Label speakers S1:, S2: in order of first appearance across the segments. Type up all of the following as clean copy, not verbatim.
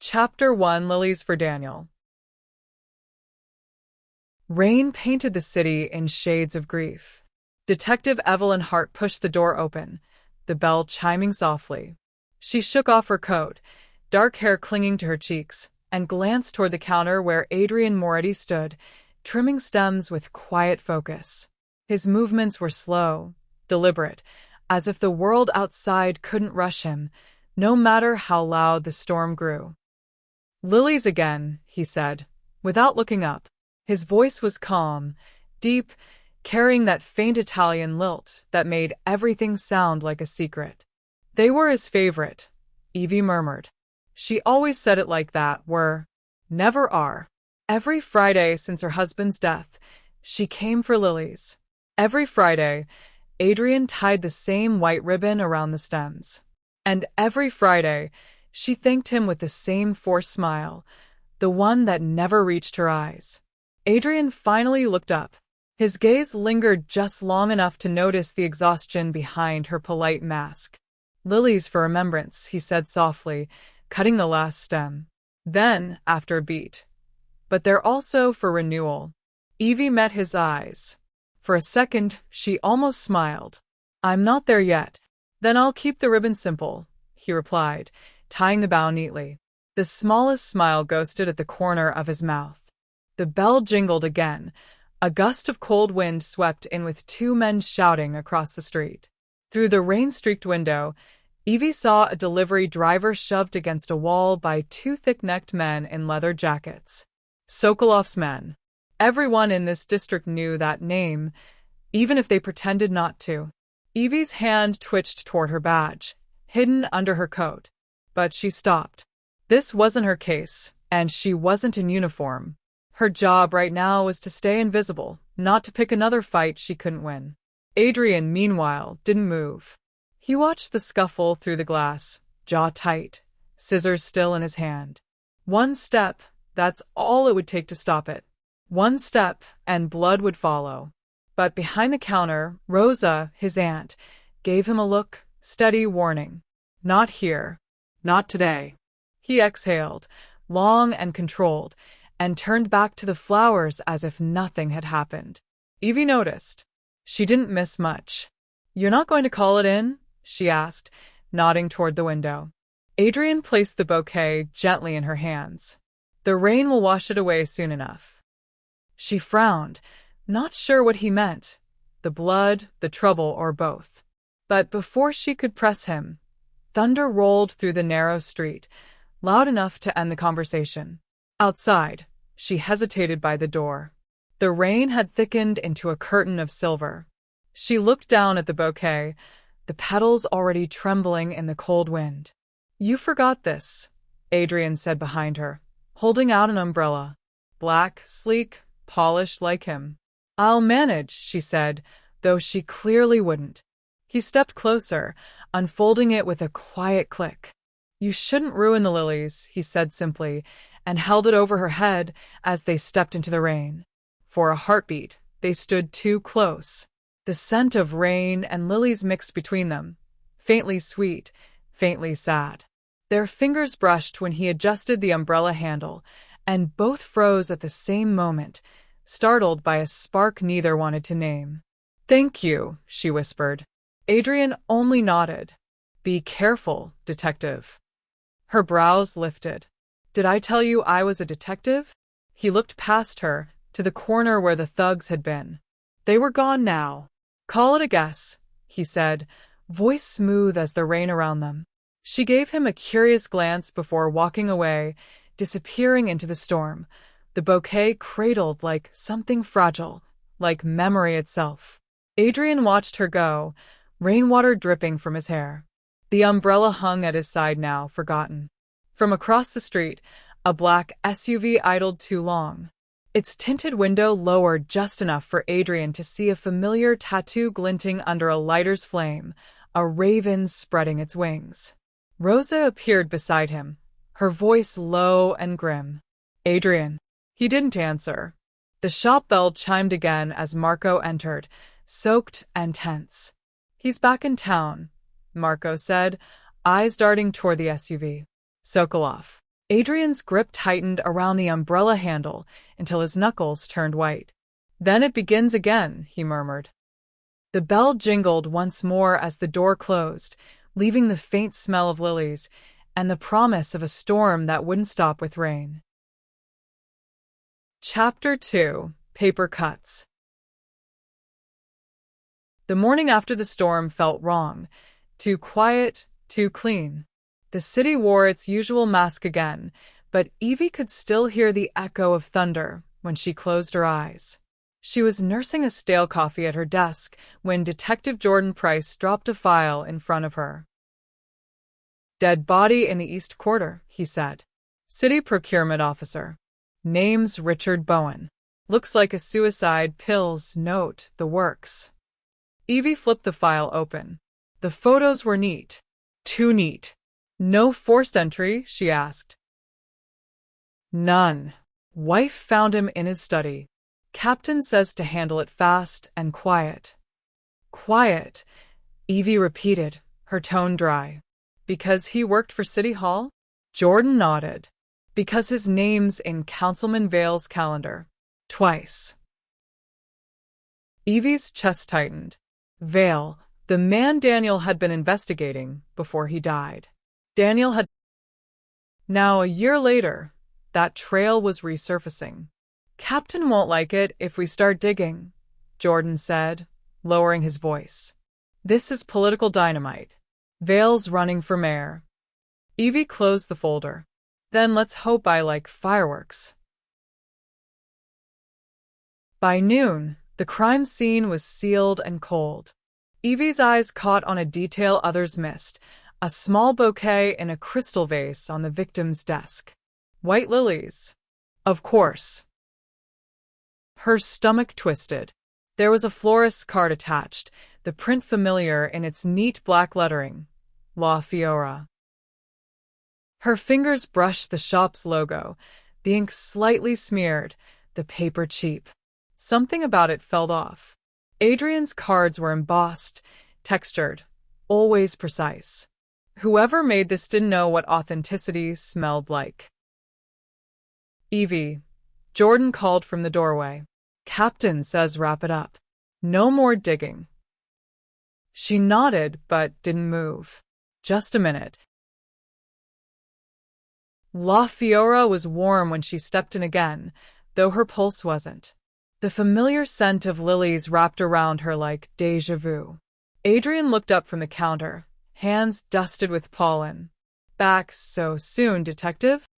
S1: Chapter 1, Lilies for Daniel. Rain painted the city in shades of grief. Detective Evelyn Hart pushed the door open, the bell chiming softly. She shook off her coat, dark hair clinging to her cheeks, and glanced toward the counter where Adrian Moretti stood, trimming stems with quiet focus. His movements were slow, deliberate, as if the world outside couldn't rush him, no matter how loud the storm grew. "Lilies again," he said, without looking up. His voice was calm, deep, carrying that faint Italian lilt that made everything sound like a secret. "They were his favorite," Evie murmured. "She always said it like that, were. Never are. Every Friday since her husband's death, she came for lilies. Every Friday, Adrian tied the same white ribbon around the stems. And every Friday, she thanked him with the same forced smile, the one that never reached her eyes." Adrian finally looked up. His gaze lingered just long enough to notice the exhaustion behind her polite mask. "Lilies for remembrance," he said softly, cutting the last stem. Then, after a beat, "But they're also for renewal." Evie met his eyes. For a second, she almost smiled. "I'm not there yet." "Then I'll keep the ribbon simple," he replied, tying the bow neatly. The smallest smile ghosted at the corner of his mouth. The bell jingled again. A gust of cold wind swept in with two men shouting across the street. Through the rain-streaked window, Evie saw a delivery driver shoved against a wall by two thick-necked men in leather jackets. Sokolov's men. Everyone in this district knew that name, even if they pretended not to. Evie's hand twitched toward her badge, hidden under her coat. But she stopped. This wasn't her case, and she wasn't in uniform. Her job right now was to stay invisible, not to pick another fight she couldn't win. Adrian, meanwhile, didn't move. He watched the scuffle through the glass, jaw tight, scissors still in his hand. One step, that's all it would take to stop it. One step, and blood would follow. But behind the counter, Rosa, his aunt, gave him a look, steady warning. "Not here. Not today." He exhaled, long and controlled, and turned back to the flowers as if nothing had happened. Evie noticed. She didn't miss much. "You're not going to call it in?" she asked, nodding toward the window. Adrian placed the bouquet gently in her hands. "The rain will wash it away soon enough." She frowned, not sure what he meant, the blood, the trouble, or both. But before she could press him, thunder rolled through the narrow street, loud enough to end the conversation. Outside, she hesitated by the door. The rain had thickened into a curtain of silver. She looked down at the bouquet, the petals already trembling in the cold wind. "You forgot this," Adrian said behind her, holding out an umbrella. Black, sleek, polished like him. "I'll manage," she said, though she clearly wouldn't. He stepped closer, unfolding it with a quiet click. "You shouldn't ruin the lilies," he said simply, and held it over her head as they stepped into the rain. For a heartbeat, they stood too close. The scent of rain and lilies mixed between them, faintly sweet, faintly sad. Their fingers brushed when he adjusted the umbrella handle, and both froze at the same moment, startled by a spark neither wanted to name. "Thank you," she whispered. Adrian only nodded. "Be careful, detective." Her brows lifted. "Did I tell you I was a detective?" He looked past her, to the corner where the thugs had been. They were gone now. "Call it a guess," he said, voice smooth as the rain around them. She gave him a curious glance before walking away, disappearing into the storm, the bouquet cradled like something fragile, like memory itself. Adrian watched her go, rainwater dripping from his hair. The umbrella hung at his side now, forgotten. From across the street, a black SUV idled too long. Its tinted window lowered just enough for Adrian to see a familiar tattoo glinting under a lighter's flame, a raven spreading its wings. Rosa appeared beside him, her voice low and grim. "Adrian." He didn't answer. The shop bell chimed again as Marco entered, soaked and tense. "He's back in town," Marco said, eyes darting toward the SUV. "Sokolov." Adrian's grip tightened around the umbrella handle until his knuckles turned white. "Then it begins again," he murmured. The bell jingled once more as the door closed, leaving the faint smell of lilies and the promise of a storm that wouldn't stop with rain. Chapter 2: Paper Cuts. The morning after the storm felt wrong. Too quiet, too clean. The city wore its usual mask again, but Evie could still hear the echo of thunder when she closed her eyes. She was nursing a stale coffee at her desk when Detective Jordan Price dropped a file in front of her. "Dead body in the East Quarter," he said. "City Procurement Officer. Name's Richard Bowen. Looks like a suicide, pills, note, the works." Evie flipped the file open. The photos were neat. Too neat. "No forced entry?" she asked. "None. Wife found him in his study. Captain says to handle it fast and quiet." "Quiet," Evie repeated, her tone dry. "Because he worked for City Hall?" Jordan nodded. "Because his name's in Councilman Vale's calendar. Twice." Evie's chest tightened. Vale, the man Daniel had been investigating before he died. Daniel had... Now, a year later, that trail was resurfacing. "Captain won't like it if we start digging," Jordan said, lowering his voice. "This is political dynamite. Vale's running for mayor." Evie closed the folder. "Then let's hope I like fireworks." By noon, the crime scene was sealed and cold. Evie's eyes caught on a detail others missed: a small bouquet in a crystal vase on the victim's desk. White lilies. Of course. Her stomach twisted. There was a florist's card attached, the print familiar in its neat black lettering: La Fiora. Her fingers brushed the shop's logo, the ink slightly smeared, the paper cheap. Something about it felt off. Adrian's cards were embossed, textured, always precise. Whoever made this didn't know what authenticity smelled like. "Evie," Jordan called from the doorway. "Captain says wrap it up. No more digging." She nodded but didn't move. "Just a minute." La Fiora was warm when she stepped in again, though her pulse wasn't. The familiar scent of lilies wrapped around her like déjà vu. Adrian looked up from the counter, hands dusted with pollen. "Back so soon, Detective?"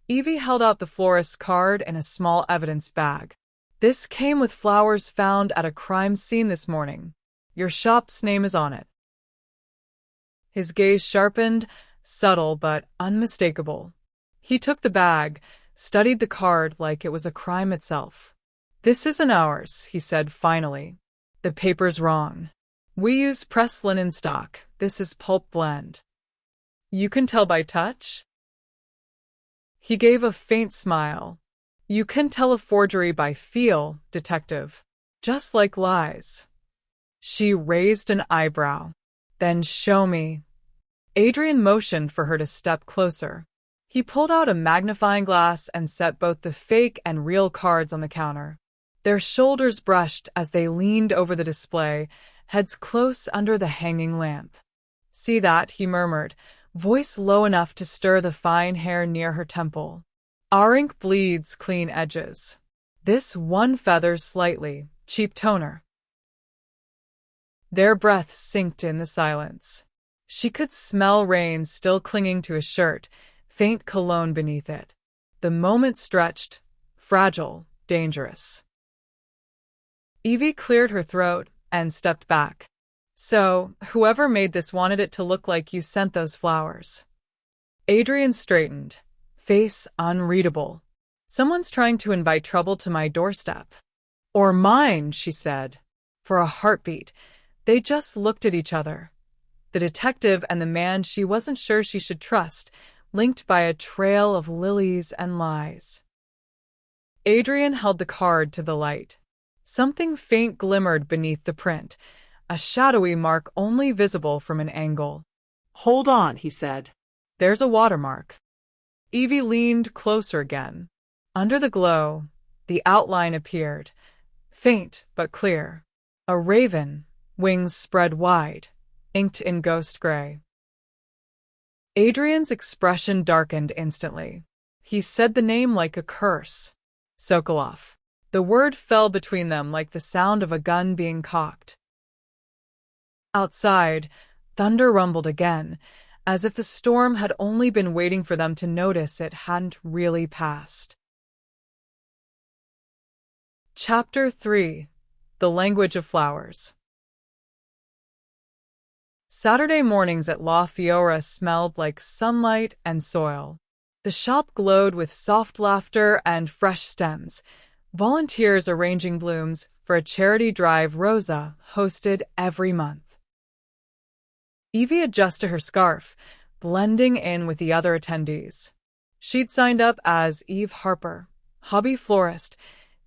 S1: Evie held out the florist's card and a small evidence bag. "This came with flowers found at a crime scene this morning. Your shop's name is on it." His gaze sharpened, subtle but unmistakable. He took the bag, studied the card like it was a crime itself. "This isn't ours," he said finally. "The paper's wrong. We use pressed linen stock. This is pulp blend." "You can tell by touch?" He gave a faint smile. "You can tell a forgery by feel, Detective. Just like lies." She raised an eyebrow. "Then show me." Adrian motioned for her to step closer. He pulled out a magnifying glass and set both the fake and real cards on the counter. Their shoulders brushed as they leaned over the display, heads close under the hanging lamp. "See that?" he murmured, voice low enough to stir the fine hair near her temple. "Our ink bleeds clean edges. This one feathers slightly, cheap toner." Their breaths synced in the silence. She could smell rain still clinging to his shirt, faint cologne beneath it. The moment stretched, fragile, dangerous. Evie cleared her throat and stepped back. "So, whoever made this wanted it to look like you sent those flowers." Adrian straightened, face unreadable. "Someone's trying to invite trouble to my doorstep." "Or mine," she said. For a heartbeat, they just looked at each other. The detective and the man she wasn't sure she should trust, linked by a trail of lilies and lies. Adrian held the card to the light. Something faint glimmered beneath the print, a shadowy mark only visible from an angle. "Hold on," he said. "There's a watermark." Evie leaned closer again. Under the glow, the outline appeared, faint but clear. A raven, wings spread wide, inked in ghost gray. Adrian's expression darkened instantly. He said the name like a curse. Sokolov. The word fell between them like the sound of a gun being cocked. Outside, thunder rumbled again, as if the storm had only been waiting for them to notice it hadn't really passed. Chapter 3. The Language of Flowers. Saturday mornings at La Fiora smelled like sunlight and soil. The shop glowed with soft laughter and fresh stems, volunteers arranging blooms for a charity drive Rosa hosted every month. Evie adjusted her scarf, blending in with the other attendees. She'd signed up as Eve Harper, hobby florist,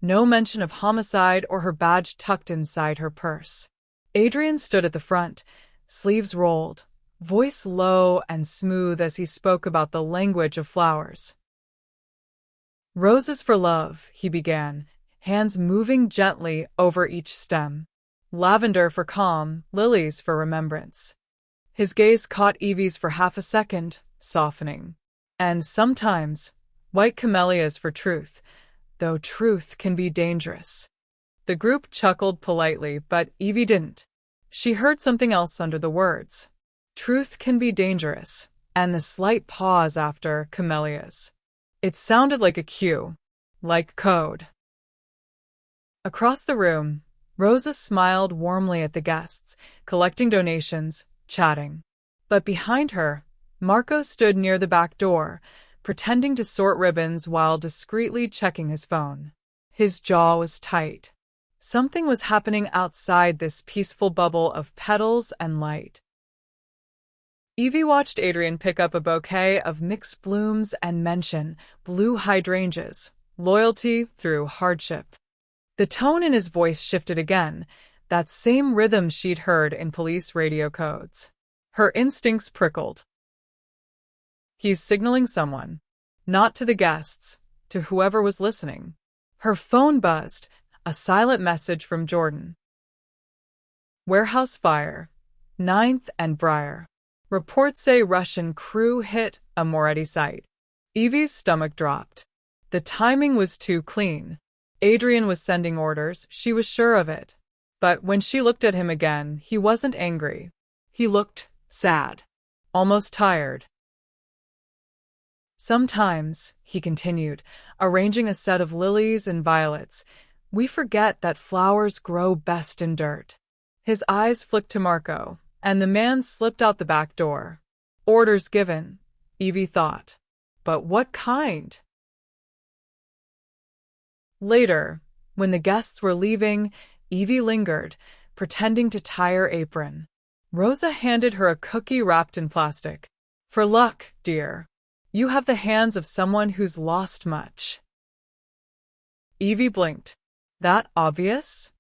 S1: no mention of homicide or her badge tucked inside her purse. Adrian stood at the front, sleeves rolled, voice low and smooth as he spoke about the language of flowers. Roses for love, he began, hands moving gently over each stem. Lavender for calm, lilies for remembrance. His gaze caught Evie's for half a second, softening. And sometimes, white camellias for truth, though truth can be dangerous. The group chuckled politely, but Evie didn't. She heard something else under the words. Truth can be dangerous, and the slight pause after camellias. It sounded like a cue, like code. Across the room, Rosa smiled warmly at the guests, collecting donations, chatting. But behind her, Marco stood near the back door, pretending to sort ribbons while discreetly checking his phone. His jaw was tight. Something was happening outside this peaceful bubble of petals and light. Evie watched Adrian pick up a bouquet of mixed blooms and mention blue hydrangeas, loyalty through hardship. The tone in his voice shifted again, that same rhythm she'd heard in police radio codes. Her instincts prickled. He's signaling someone. Not to the guests, to whoever was listening. Her phone buzzed, a silent message from Jordan. Warehouse fire. 9th and Briar. Reports say Russian crew hit a Moretti site. Evie's stomach dropped. The timing was too clean. Adrian was sending orders, she was sure of it. But when she looked at him again, he wasn't angry. He looked sad, almost tired. Sometimes, he continued, arranging a set of lilies and violets, we forget that flowers grow best in dirt. His eyes flicked to Marco, and the man slipped out the back door. Orders given, Evie thought. But what kind? Later, when the guests were leaving, Evie lingered, pretending to tie her apron. Rosa handed her a cookie wrapped in plastic. For luck, dear. You have the hands of someone who's lost much. Evie blinked. That obvious?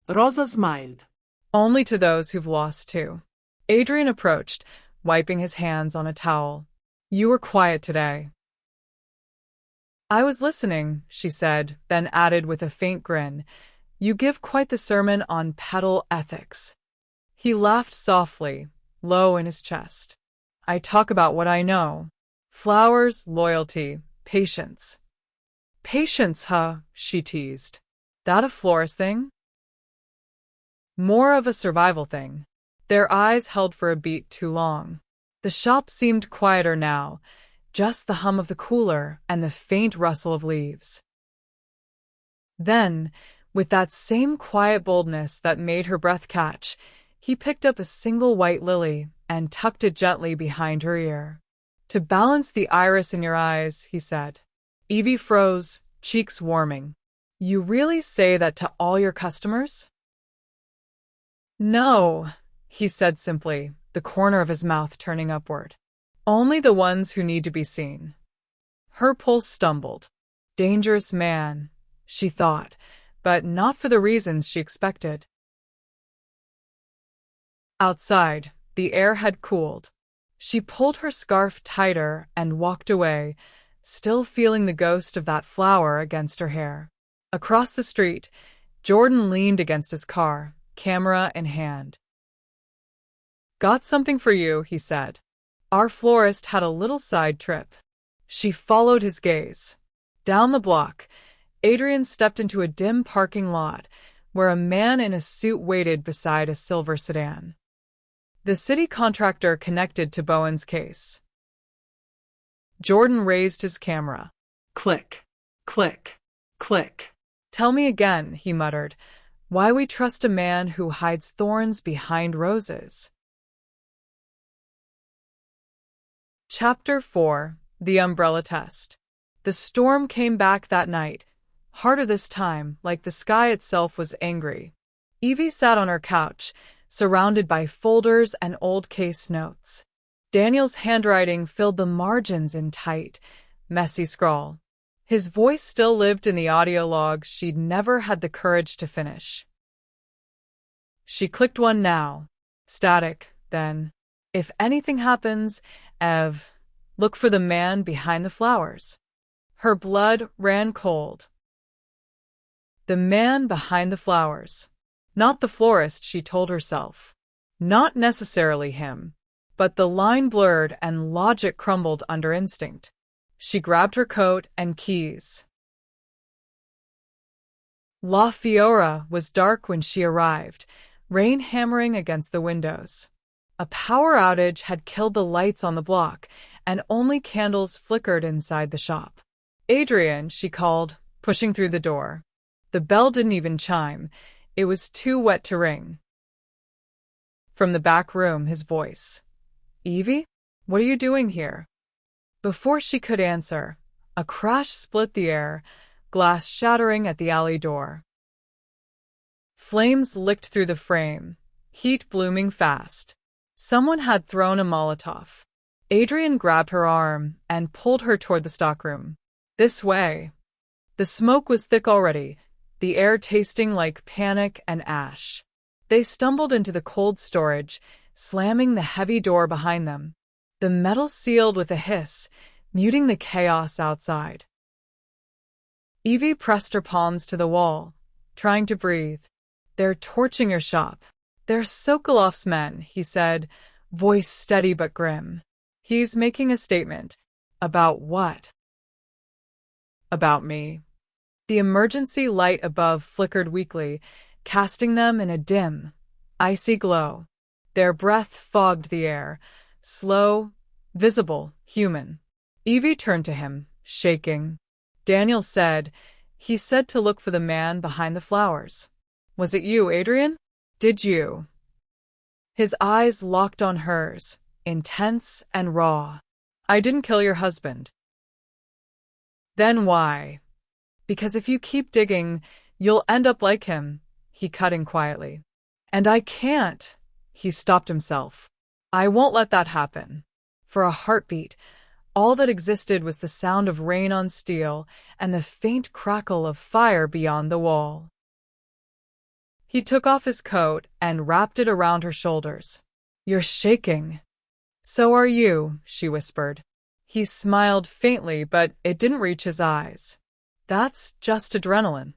S2: Rosa smiled.
S1: Only to those who've lost too. Adrian approached, wiping his hands on a towel. You were quiet today. I was listening, she said, then added with a faint grin. You give quite the sermon on petal ethics. He laughed softly, low in his chest. I talk about what I know. Flowers, loyalty, patience. Patience, huh? She teased. That a florist thing? More of a survival thing. Their eyes held for a beat too long. The shop seemed quieter now, just the hum of the cooler and the faint rustle of leaves. Then, with that same quiet boldness that made her breath catch, he picked up a single white lily and tucked it gently behind her ear. To balance the iris in your eyes, he said. Evie froze, cheeks warming. You really say that to all your customers? No, he said simply, the corner of his mouth turning upward. Only the ones who need to be seen. Her pulse stumbled. Dangerous man, she thought, but not for the reasons she expected. Outside, the air had cooled. She pulled her scarf tighter and walked away, still feeling the ghost of that flower against her hair. Across the street, Jordan leaned against his car, camera in hand. "Got something for you," he said. "Our florist had a little side trip." She followed his gaze. Down the block, Adrian stepped into a dim parking lot where a man in a suit waited beside a silver sedan. The city contractor connected to Bowen's case. Jordan raised his camera.
S2: Click, click, click.
S1: "Tell me again," he muttered, "why we trust a man who hides thorns behind roses." Chapter 4: The Umbrella Test. The storm came back that night, harder this time, like the sky itself was angry. Evie sat on her couch, surrounded by folders and old case notes. Daniel's handwriting filled the margins in tight, messy scrawl. His voice still lived in the audio logs she'd never had the courage to finish. She clicked one now. Static, then. "If anything happens, Ev, look for the man behind the flowers." Her blood ran cold. The man behind the flowers. Not the florist, she told herself. Not necessarily him. But the line blurred and logic crumbled under instinct. She grabbed her coat and keys. La Fiora was dark when she arrived, rain hammering against the windows. A power outage had killed the lights on the block, and only candles flickered inside the shop. "Adrian," she called, pushing through the door. The bell didn't even chime. It was too wet to ring. From the back room, his voice. "Evie? What are you doing here?" Before she could answer, a crash split the air, glass shattering at the alley door. Flames licked through the frame, heat blooming fast. Someone had thrown a Molotov. Adrian grabbed her arm and pulled her toward the stockroom. "This way." The smoke was thick already, the air tasting like panic and ash. They stumbled into the cold storage, slamming the heavy door behind them. The metal sealed with a hiss, muting the chaos outside. Evie pressed her palms to the wall, trying to breathe. "They're torching your shop. They're Sokolov's men," he said, voice steady but grim. "He's making a statement." "About what?" "About me." The emergency light above flickered weakly, casting them in a dim, icy glow. Their breath fogged the air, slow, visible, human. Evie turned to him, shaking. "Daniel said, he said to look for the man behind the flowers." "Was it you, Adrian? Did you?" His eyes locked on hers, intense and raw. "I didn't kill your husband." "Then why?" "Because if you keep digging, you'll end up like him," he cut in quietly. "And I can't." He stopped himself. "I won't let that happen." For a heartbeat, all that existed was the sound of rain on steel and the faint crackle of fire beyond the wall. He took off his coat and wrapped it around her shoulders. "You're shaking." "So are you," she whispered. He smiled faintly, but it didn't reach his eyes. "That's just adrenaline."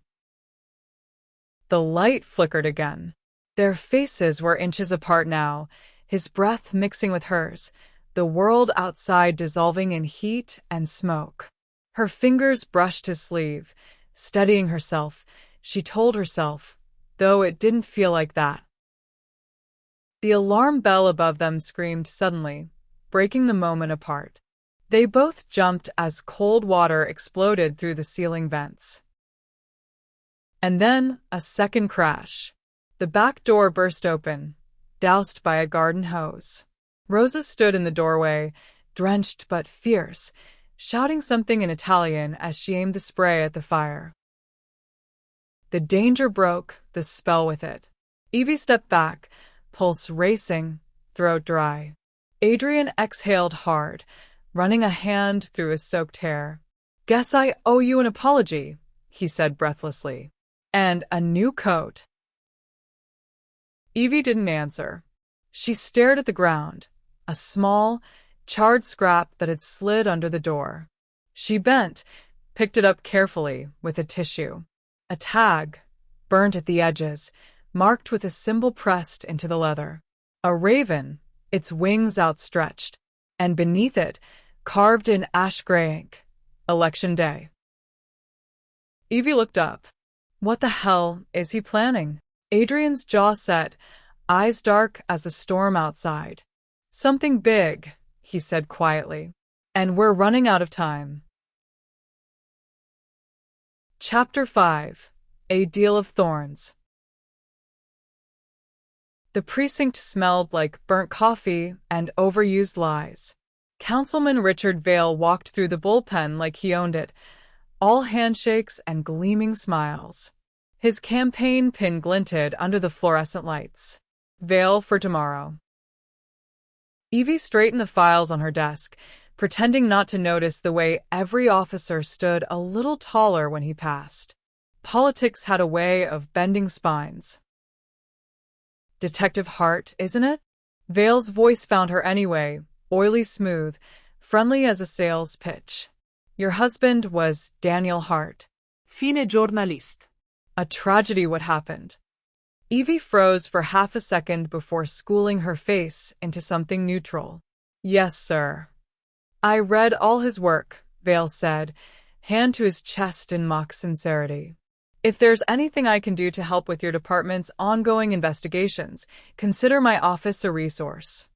S1: The light flickered again. Their faces were inches apart now, his breath mixing with hers, the world outside dissolving in heat and smoke. Her fingers brushed his sleeve, steadying herself, she told herself, though it didn't feel like that. The alarm bell above them screamed suddenly, breaking the moment apart. They both jumped as cold water exploded through the ceiling vents. And then, a second crash. The back door burst open, doused by a garden hose. Rosa stood in the doorway, drenched but fierce, shouting something in Italian as she aimed the spray at the fire. The danger broke, the spell with it. Evie stepped back, pulse racing, throat dry. Adrian exhaled hard, running a hand through his soaked hair. "Guess I owe you an apology," he said breathlessly. "And a new coat." Evie didn't answer. She stared at the ground, a small, charred scrap that had slid under the door. She bent, picked it up carefully with a tissue. A tag, burnt at the edges, marked with a symbol pressed into the leather. A raven, its wings outstretched, and beneath it, carved in ash-gray ink, Election Day. Evie looked up. What the hell is he planning? Adrian's jaw set, eyes dark as the storm outside. Something big, he said quietly. And we're running out of time. Chapter 5. A Deal of Thorns. The precinct smelled like burnt coffee and overused lies. Councilman Richard Vale walked through the bullpen like he owned it, all handshakes and gleaming smiles. His campaign pin glinted under the fluorescent lights. Vale for tomorrow. Evie straightened the files on her desk, pretending not to notice the way every officer stood a little taller when he passed. Politics had a way of bending spines. Detective Hart, isn't it? Vale's voice found her anyway, oily smooth, friendly as a sales pitch. Your husband was Daniel Hart.
S2: Fine giornalist.
S1: A tragedy what happened. Evie froze for half a second before schooling her face into something neutral. Yes, sir. I read all his work, Vale said, hand to his chest in mock sincerity. If there's anything I can do to help with your department's ongoing investigations, consider my office a resource.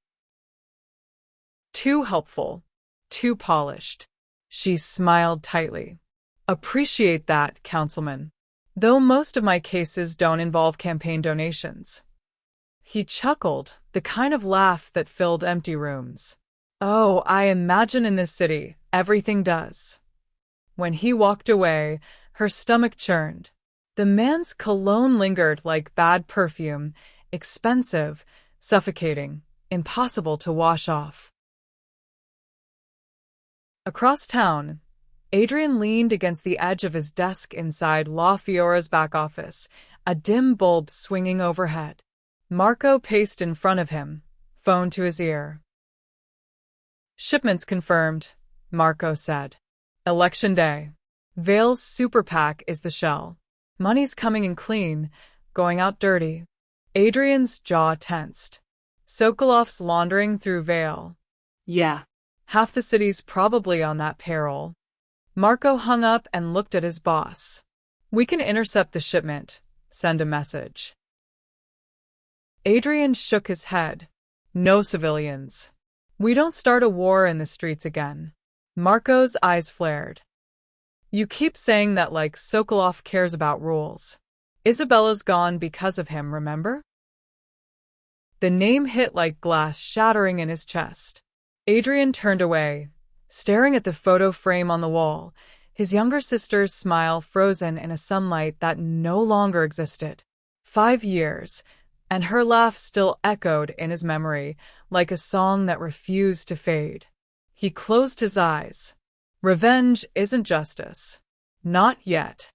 S1: Too helpful. Too polished. She smiled tightly. Appreciate that, Councilman. Though most of my cases don't involve campaign donations. He chuckled, the kind of laugh that filled empty rooms. Oh, I imagine in this city, everything does. When he walked away, her stomach churned. The man's cologne lingered like bad perfume, expensive, suffocating, impossible to wash off. Across town, Adrian leaned against the edge of his desk inside La Fiora's back office, a dim bulb swinging overhead. Marco paced in front of him, phone to his ear. Shipments confirmed, Marco said. Election Day. Vale's super PAC is the shell. Money's coming in clean, going out dirty. Adrian's jaw tensed. Sokolov's laundering through Vale.
S2: Yeah.
S1: Half the city's probably on that payroll. Marco hung up and looked at his boss. We can intercept the shipment, send a message. Adrian shook his head. No civilians. We don't start a war in the streets again. Marco's eyes flared. You keep saying that like Sokolov cares about rules. Isabella's gone because of him, remember? The name hit like glass shattering in his chest. Adrian turned away, staring at the photo frame on the wall, his younger sister's smile frozen in a sunlight that no longer existed. 5 years, and her laugh still echoed in his memory, like a song that refused to fade. He closed his eyes. Revenge isn't justice. Not yet.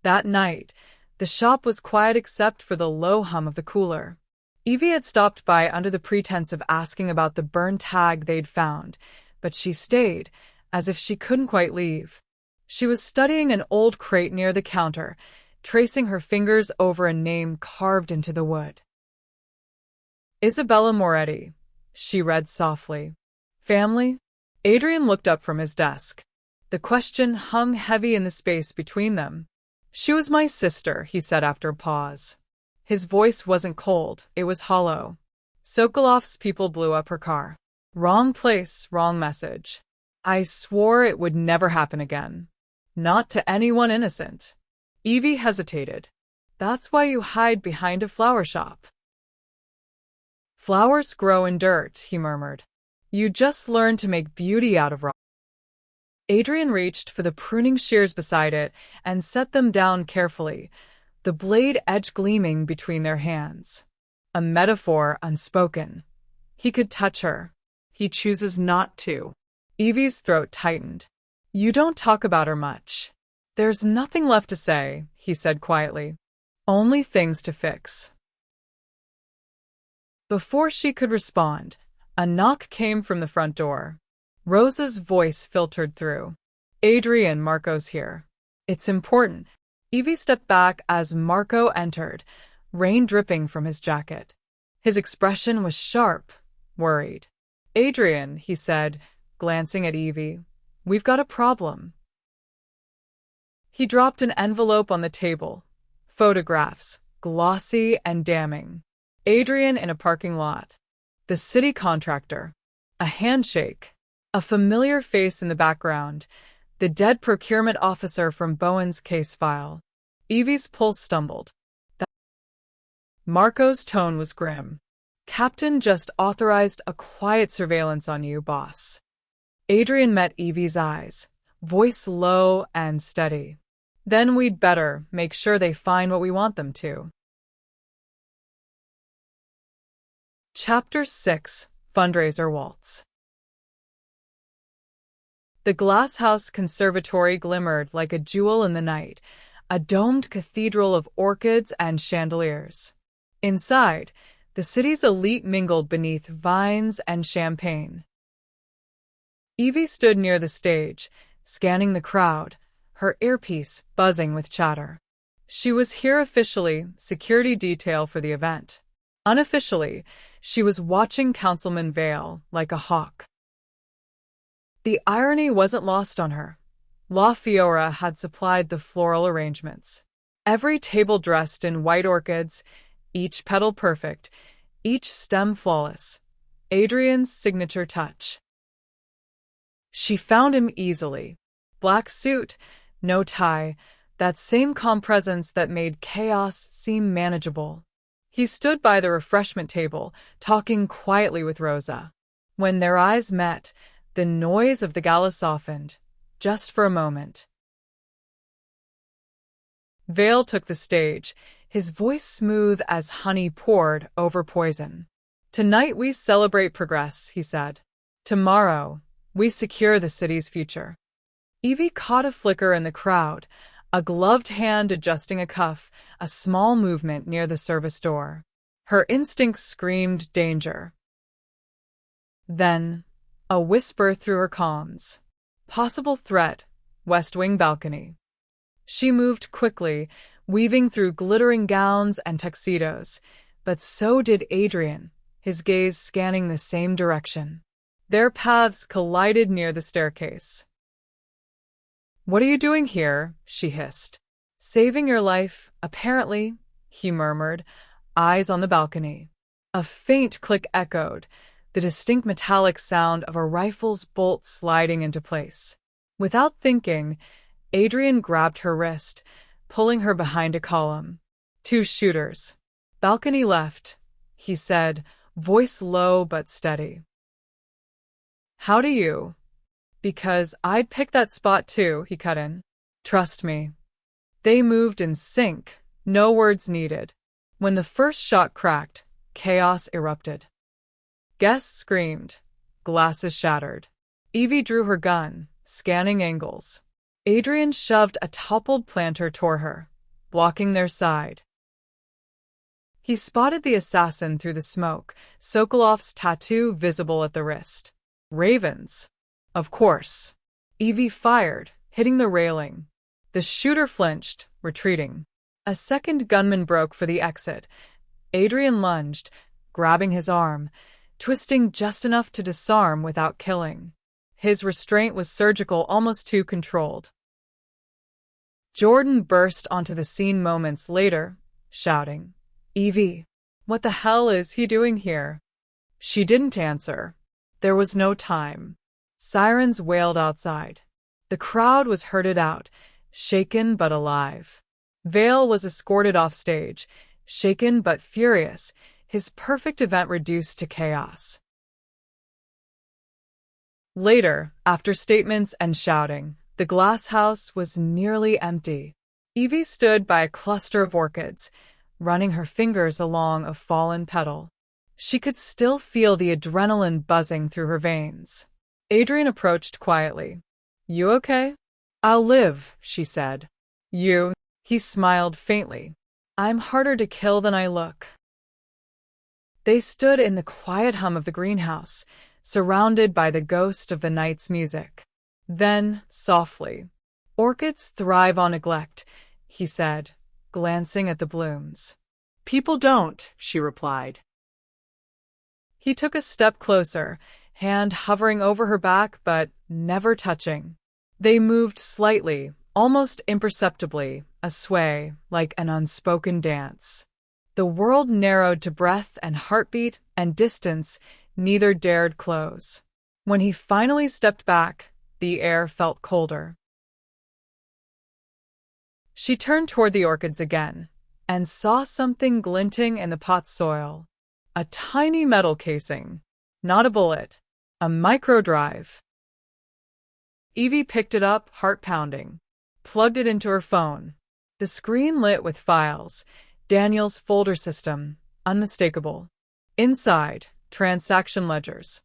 S1: That night, the shop was quiet except for the low hum of the cooler. Evie had stopped by under the pretense of asking about the burned tag they'd found, but she stayed, as if she couldn't quite leave. She was studying an old crate near the counter, tracing her fingers over a name carved into the wood. Isabella Moretti, she read softly. Family? Adrian looked up from his desk. The question hung heavy in the space between them. She was my sister, he said after a pause. His voice wasn't cold, it was hollow. Sokolov's people blew up her car. Wrong place, wrong message. I swore it would never happen again. Not to anyone innocent. Evie hesitated. That's why you hide behind a flower shop. Flowers grow in dirt, he murmured. You just learned to make beauty out of rock. Adrian reached for the pruning shears beside it and set them down carefully, the blade edge gleaming between their hands. A metaphor unspoken. He could touch her. He chooses not to. Evie's throat tightened. You don't talk about her much. There's nothing left to say, he said quietly. Only things to fix. Before she could respond, a knock came from the front door. Rosa's voice filtered through. Adrian, Marco's here. It's important. Evie stepped back as Marco entered, rain dripping from his jacket. His expression was sharp, worried. Adrian, he said, glancing at Evie, we've got a problem. He dropped an envelope on the table. Photographs, glossy and damning. Adrian in a parking lot. The city contractor. A handshake. A familiar face in the background. The dead procurement officer from Bowen's case file. Evie's pulse stumbled. Marco's tone was grim. Captain just authorized a quiet surveillance on you, boss. Adrian met Evie's eyes, voice low and steady. Then we'd better make sure they find what we want them to. Chapter 6: Fundraiser Waltz. The glass-house conservatory glimmered like a jewel in the night, a domed cathedral of orchids and chandeliers. Inside, the city's elite mingled beneath vines and champagne. Evie stood near the stage, scanning the crowd, her earpiece buzzing with chatter. She was here officially, security detail for the event. Unofficially, she was watching Councilman Vale like a hawk. The irony wasn't lost on her. La Fiora had supplied the floral arrangements. Every table dressed in white orchids, each petal perfect, each stem flawless. Adrian's signature touch. She found him easily. Black suit, no tie, that same calm presence that made chaos seem manageable. He stood by the refreshment table, talking quietly with Rosa. When their eyes met, the noise of the gala softened, just for a moment. Vale took the stage, his voice smooth as honey poured over poison. Tonight we celebrate progress, he said. Tomorrow, we secure the city's future. Evie caught a flicker in the crowd, a gloved hand adjusting a cuff, a small movement near the service door. Her instincts screamed danger. Then, a whisper through her comms. Possible threat, West Wing balcony. She moved quickly, weaving through glittering gowns and tuxedos, but so did Adrian, his gaze scanning the same direction. Their paths collided near the staircase. What are you doing here? She hissed. Saving your life, apparently, he murmured, eyes on the balcony. A faint click echoed, the distinct metallic sound of a rifle's bolt sliding into place. Without thinking, Adrian grabbed her wrist, pulling her behind a column. 2 shooters. Balcony left, he said, voice low but steady. How do you? Because I'd pick that spot too, he cut in. Trust me. They moved in sync, no words needed. When the first shot cracked, chaos erupted. Guests screamed. Glasses shattered. Evie drew her gun, scanning angles. Adrian shoved a toppled planter toward her, blocking their side. He spotted the assassin through the smoke, Sokolov's tattoo visible at the wrist. Ravens. Of course. Evie fired, hitting the railing. The shooter flinched, retreating. A second gunman broke for the exit. Adrian lunged, grabbing his arm, twisting just enough to disarm without killing. His restraint was surgical, almost too controlled. Jordan burst onto the scene moments later, shouting, Evie, what the hell is he doing here? She didn't answer. There was no time. Sirens wailed outside. The crowd was herded out, shaken but alive. Vale was escorted off stage, shaken but furious, his perfect event reduced to chaos. Later, after statements and shouting, the glass house was nearly empty. Evie stood by a cluster of orchids, running her fingers along a fallen petal. She could still feel the adrenaline buzzing through her veins. Adrian approached quietly. You okay? I'll live, she said. You? He smiled faintly. I'm harder to kill than I look. They stood in the quiet hum of the greenhouse, surrounded by the ghost of the night's music. Then, softly, "Orchids thrive on neglect," he said, glancing at the blooms.
S2: People don't, she replied.
S1: He took a step closer, hand hovering over her back but never touching. They moved slightly, almost imperceptibly, a sway, like an unspoken dance. The world narrowed to breath and heartbeat and distance neither dared close. When he finally stepped back, the air felt colder. She turned toward the orchids again and saw something glinting in the pot's soil. A tiny metal casing. Not a bullet. A microdrive. Evie picked it up, heart pounding. Plugged it into her phone. The screen lit with files. Daniel's folder system. Unmistakable. Inside, transaction ledgers.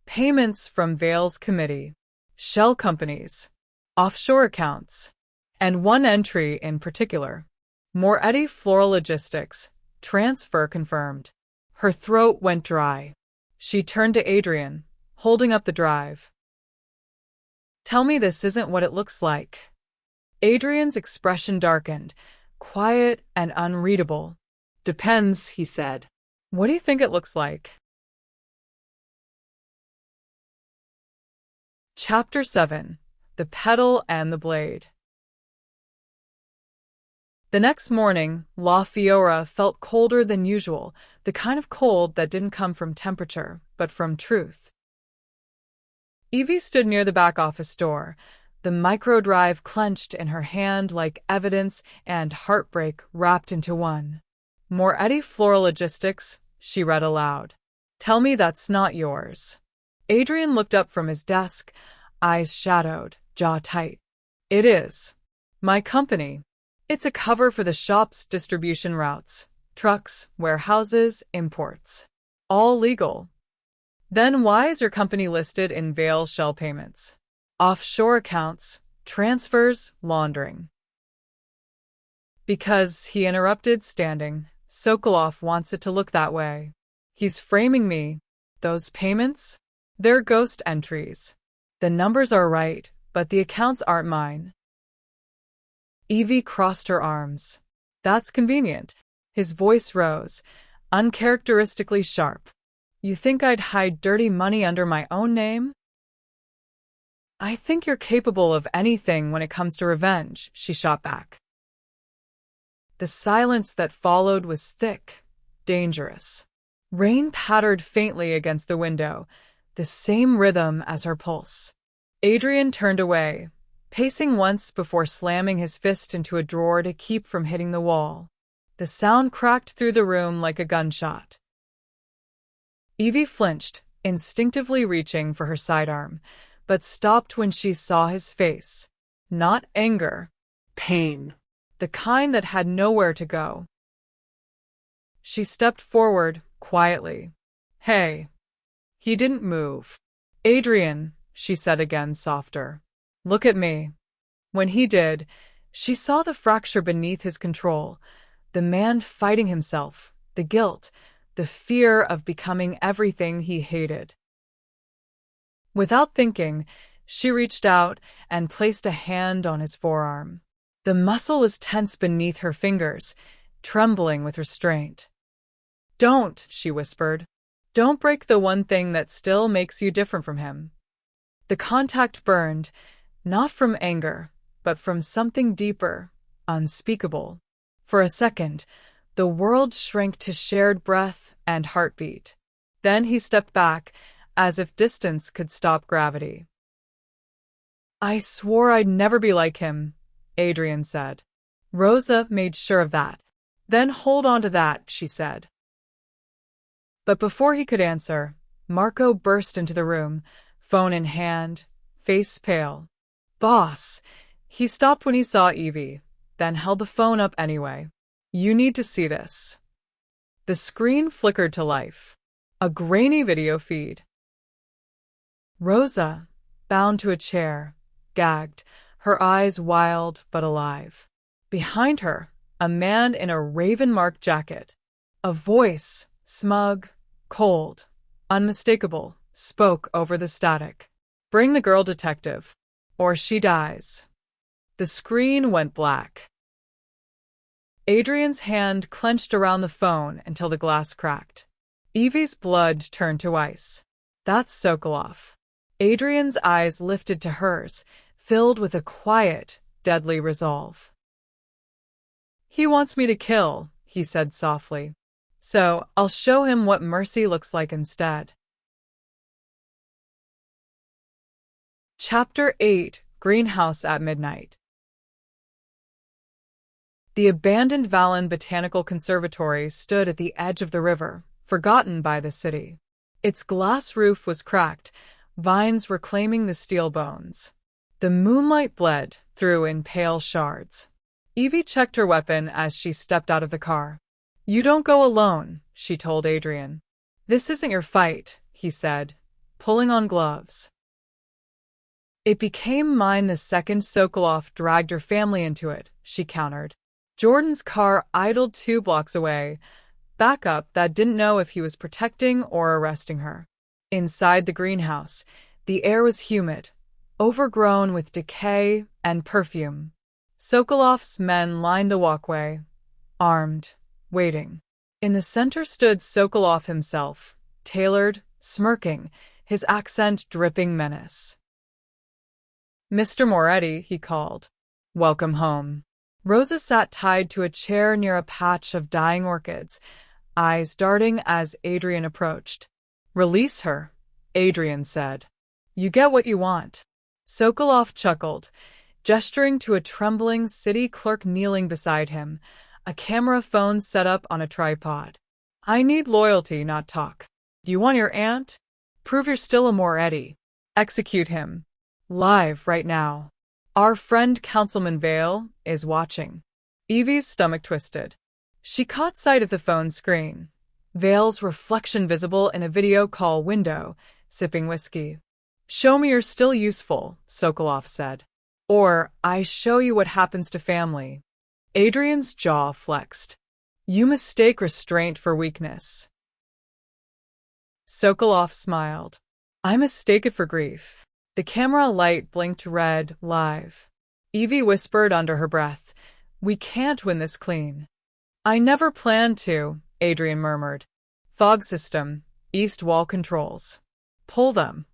S1: Payments from Vale's committee. Shell companies. Offshore accounts. And one entry in particular. Moretti Floral Logistics. Transfer confirmed. Her throat went dry. She turned to Adrian, holding up the drive. "Tell me this isn't what it looks like." Adrian's expression darkened, quiet and unreadable.
S2: "Depends," he said.
S1: "What do you think it looks like?" Chapter 7. The Petal and the Blade. The next morning, La Fiora felt colder than usual, the kind of cold that didn't come from temperature, but from truth. Evie stood near the back office door, the microdrive clenched in her hand like evidence and heartbreak wrapped into one. "Moretti Floral Logistics," she read aloud. "Tell me that's not yours." Adrian looked up from his desk, eyes shadowed, jaw tight. "It is. My company. It's a cover for the shop's distribution routes. Trucks, warehouses, imports. All legal." "Then why is your company listed in Vale Shell Payments? Offshore accounts, transfers, laundering." "Because," he interrupted, standing, "Sokolov wants it to look that way. He's framing me. Those payments? They're ghost entries. The numbers are right, but the accounts aren't mine." Evie crossed her arms. "That's convenient." His voice rose, uncharacteristically sharp. "You think I'd hide dirty money under my own name?" "I think you're capable of anything when it comes to revenge," she shot back. The silence that followed was thick, dangerous. Rain pattered faintly against the window, the same rhythm as her pulse. Adrian turned away, pacing once before slamming his fist into a drawer to keep from hitting the wall. The sound cracked through the room like a gunshot. Evie flinched, instinctively reaching for her sidearm, but stopped when she saw his face. Not anger.
S2: Pain.
S1: The kind that had nowhere to go. She stepped forward, quietly. "Hey." He didn't move. "Adrian," she said again, softer. "Look at me." When he did, she saw the fracture beneath his control, the man fighting himself, the guilt, the fear of becoming everything he hated. Without thinking, she reached out and placed a hand on his forearm. The muscle was tense beneath her fingers, trembling with restraint. "Don't," she whispered. "Don't break the one thing that still makes you different from him." The contact burned, not from anger, but from something deeper, unspeakable. For a second, the world shrank to shared breath and heartbeat. Then he stepped back, as if distance could stop gravity. "I swore I'd never be like him," Adrian said. "Rosa made sure of that." "Then hold on to that," she said. But before he could answer, Marco burst into the room, phone in hand, face pale. "Boss." He stopped when he saw Evie, then held the phone up anyway. "You need to see this." The screen flickered to life. A grainy video feed. Rosa, bound to a chair, gagged, her eyes wild but alive. Behind her, a man in a raven-marked jacket. A voice, smug, cold, unmistakable, spoke over the static. Bring the girl, detective, or she dies. The screen went black. Adrian's hand clenched around the phone until the glass cracked. Evie's blood turned to ice. That's Sokolov. Adrian's eyes lifted to hers, filled with a quiet, deadly resolve. He wants me to kill, he said softly. So I'll show him what mercy looks like instead. Chapter 8: Greenhouse at Midnight. The abandoned Valen Botanical Conservatory stood at the edge of the river, forgotten by the city. Its glass roof was cracked, vines reclaiming the steel bones. The moonlight bled through in pale shards. Evie checked her weapon as she stepped out of the car. You don't go alone, she told Adrian. This isn't your fight, he said, pulling on gloves. It became mine the second Sokolov dragged your family into it, she countered. Jordan's car idled 2 blocks away, backup that didn't know if he was protecting or arresting her. Inside the greenhouse, the air was humid, overgrown with decay and perfume. Sokolov's men lined the walkway, armed, waiting. In the center stood Sokolov himself, tailored, smirking, his accent dripping menace. Mr. Moretti, he called. Welcome home. Rosa sat tied to a chair near a patch of dying orchids, eyes darting as Adrian approached. Release her, Adrian said. You get what you want. Sokolov chuckled, gesturing to a trembling city clerk kneeling beside him, a camera phone set up on a tripod. I need loyalty, not talk. Do you want your aunt? Prove you're still a Moretti. Execute him. Live right now. Our friend Councilman Vale is watching. Evie's stomach twisted. She caught sight of the phone screen. Vale's reflection visible in a video call window, sipping whiskey. Show me you're still useful, Sokolov said. Or I show you what happens to family. Adrian's jaw flexed. You mistake restraint for weakness. Sokolov smiled. I mistake it for grief. The camera light blinked red, live. Evie whispered under her breath, We can't win this clean. I never planned to, Adrian murmured. Fog system, east wall controls. Pull them.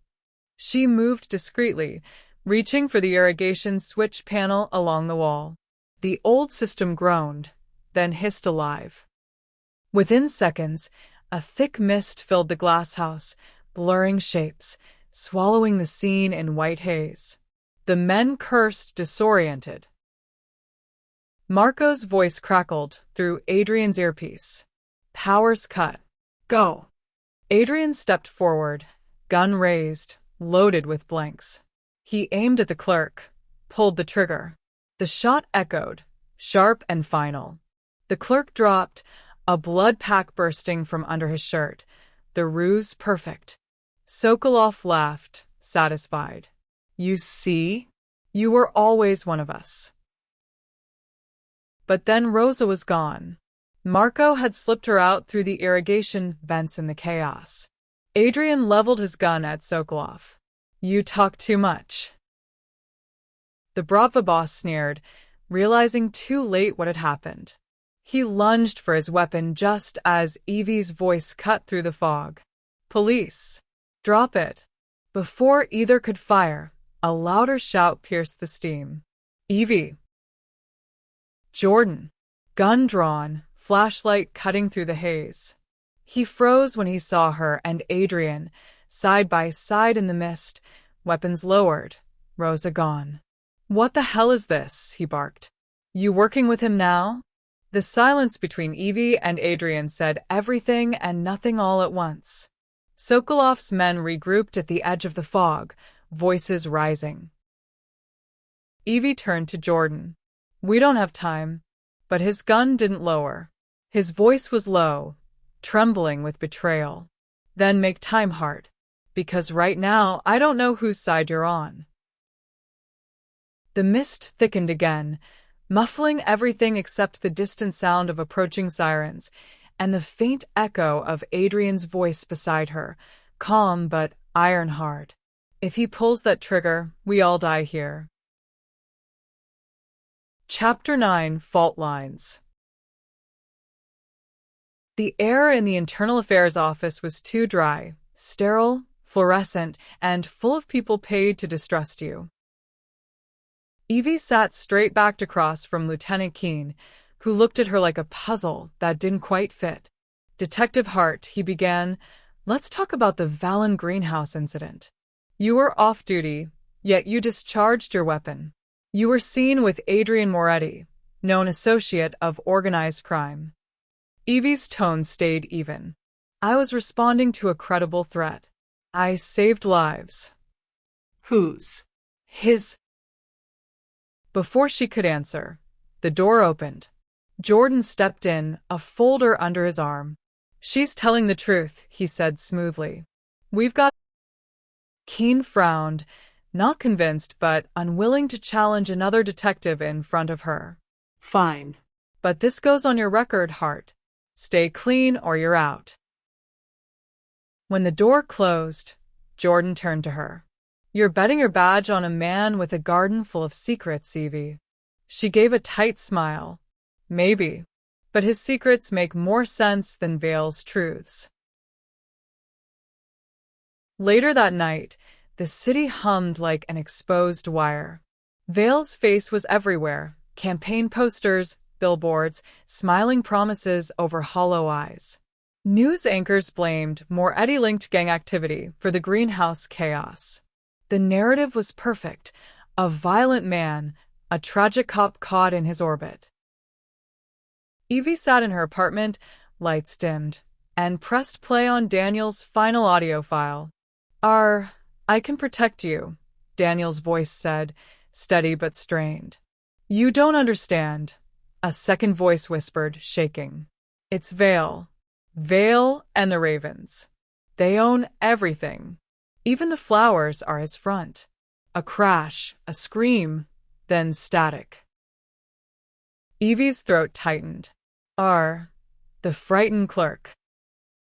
S1: She moved discreetly, reaching for the irrigation switch panel along the wall. The old system groaned, then hissed alive. Within seconds, a thick mist filled the glasshouse, blurring shapes, swallowing the scene in white haze. The men cursed, disoriented. Marco's voice crackled through Adrian's earpiece. Powers cut. Go. Adrian stepped forward, gun raised, loaded with blanks. He aimed at the clerk, pulled the trigger. The shot echoed, sharp and final. The clerk dropped, a blood pack bursting from under his shirt, the ruse perfect. Sokolov laughed, satisfied. You see? You were always one of us. But then Rosa was gone. Marco had slipped her out through the irrigation vents in the chaos. Adrian leveled his gun at Sokolov. You talk too much. The Brava boss sneered, realizing too late what had happened. He lunged for his weapon just as Evie's voice cut through the fog. Police! Drop it! Before either could fire, a louder shout pierced the steam. Evie! Jordan! Gun drawn, flashlight cutting through the haze. He froze when he saw her and Adrian, side by side in the mist, weapons lowered, Rosa gone. What the hell is this? He barked. You working with him now? The silence between Evie and Adrian said everything and nothing all at once. Sokolov's men regrouped at the edge of the fog, voices rising. Evie turned to Jordan. We don't have time. But his gun didn't lower. His voice was low, trembling with betrayal. Then make time, Hart. Because right now, I don't know whose side you're on. The mist thickened again, muffling everything except the distant sound of approaching sirens and the faint echo of Adrian's voice beside her, calm but iron hard. If he pulls that trigger, we all die here. Chapter 9: Fault Lines. The air in the Internal Affairs office was too dry, sterile, fluorescent, and full of people paid to distrust you. Evie sat straight-backed across from Lieutenant Keene, who looked at her like a puzzle that didn't quite fit. Detective Hart, he began, let's talk about the Valen greenhouse incident. You were off duty, yet you discharged your weapon. You were seen with Adrian Moretti, known associate of organized crime. Evie's tone stayed even. I was responding to a credible threat. I saved lives.
S2: Whose?
S1: His. Before she could answer, the door opened. Jordan stepped in, a folder under his arm. She's telling the truth, he said smoothly. We've got. Keene frowned, not convinced but unwilling to challenge another detective in front of her.
S2: Fine.
S1: But this goes on your record, Hart. Stay clean or you're out. When the door closed, Jordan turned to her. You're betting your badge on a man with a garden full of secrets, Evie. She gave a tight smile. Maybe. But his secrets make more sense than Vale's truths. Later that night, the city hummed like an exposed wire. Vale's face was everywhere, campaign posters, billboards, smiling promises over hollow eyes. News anchors blamed Moretti-linked gang activity for the greenhouse chaos. The narrative was perfect, a violent man, a tragic cop caught in his orbit. Evie sat in her apartment, lights dimmed, and pressed play on Daniel's final audio file. I can protect you, Daniel's voice said, steady but strained. You don't understand, a second voice whispered, shaking. It's Vale. Vale and the Ravens. They own everything. Even the flowers are his front. A crash, a scream, then static. Evie's throat tightened. The frightened clerk.